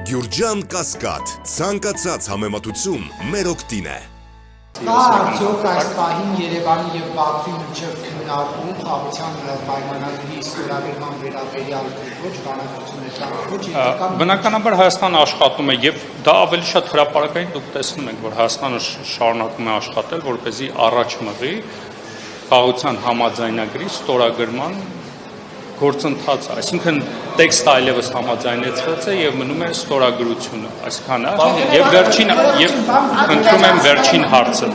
Գյուրջան Կասկադ, ցանկացած համեմատություն մեր օգտին է։ Կա արդյոք այս պահին Երևանի և Բաքվի միջև քննարկում խաղաղության պայմանագրի ստորագրման վերաբերյալ ոչ բանակցություններ, Բնականաբար Հայաստանը աշխատում է եւ դա ավելի շատ հրապարակային դուք տեսնում եք, որ Հայաստանը շարունակում է աշխատել, որպեսզի առաջ մղի խաղաղության համաձայնագրի ստորագրման գործընթացը, այսինքն տեքստը այլևս համաձայնեցված է եւ մնում է ստորագրությունը, այսքանը եւ վերջին եւ խնդրում եմ վերջին հարցը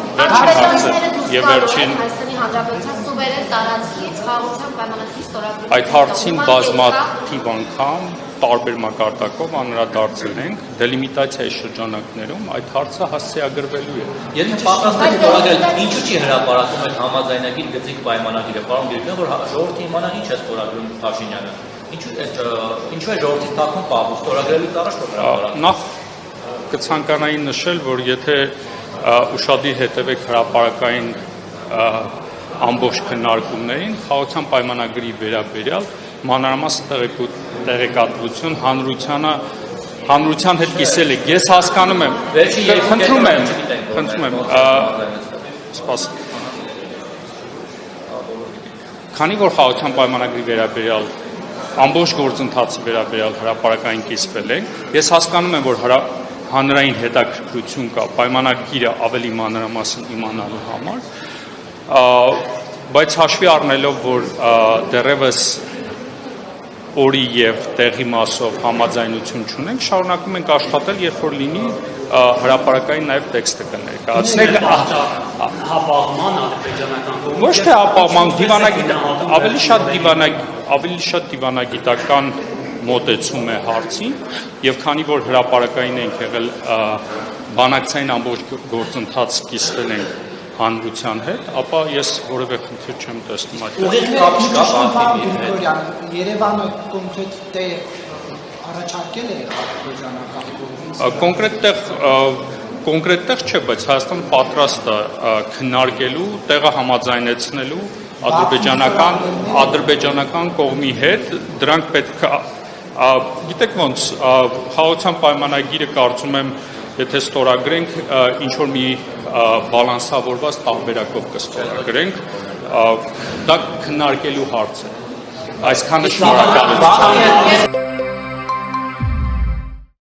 եւ վերջին Հայաստանի Հանրապետության սուվերեն տարածքից խաղաղության պայմանագրի ստորագրումը այդ հարցին բազմաթիվ անգամ տարբեր մակարդակով անդրադարձել ենք դելիմիտացիայի շրջանակներում այդ հարցը հասցեագրվելու է։ Եթե պատրաստ եք ստորագրել, ինչու՞ չի հրապարակում այդ համաձայնագիր գծիկ պայմանագիրը, պարոն Գերգյան, որ ժողովրդի իմանա ինչ է ստորագրում Փաշինյանը։ Ինչու է ժողովրդի տակում պահում ստորագրելուց առաջ հրապարակում։ Նախ կցանկանայի նշել, որ եթե ուշադիր հետևեք հրապարակային ամբողջ քննարկումներին, խաղաղության պայմանագրի վերաբերյալ մանրամասն տեղեկատվություն հանրության հետ կիսել եք։ Ես հասկանում եմ, խնդրում եմ, սպասեք։ Քանի որ խաղաղության պայմանագրի վերաբերյալ ամբողջ գործընթացի վերաբերյալ հրապարակային կիսվել ենք, ես հասկանում եմ, որ հանրային հետաքրքրություն կա պայմանագիրը ավելի մանրամասն իմանալու համար, բայց հաշվի առնելով, որ դեռևս օրի եւ տեղի մասով համաձայնություն չունենք, շարունակում ենք աշխատել, երբ որ լինի հրապարակային նաեւ տեքստը կներկայացնենք հապաղման ադրբեջանական ոչ թե հապաղման ավելի շատ դիվանագիտական մոտեցում է հարցին եւ քանի որ հրապարակային ենք եղել բանակցային ամբողջ գործընթաց կիսվել ենք հանրության հետ, ապա ես որևէ խնդիր չեմ տեսնում այդ։ Երևանը կոնկրետ տեղ առաջարկել է ադրբեջանական կողմից։ Կոնկրետ տեղ չէ, բայց Հայաստանը պատրաստ է քննարկելու, տեղը համաձայնեցնելու ադրբեջանական կողմի հետ, դրանք պետք է, գիտեք ոնց, խաղաղության պայմանագիրը կարծում եմ, եթե ստորագրենք, ինչ-որ մի բալանսավորված տարբերակով կստորագրենք, դա քննարկելու հարց է։ Այսքանը շնորհակալություն։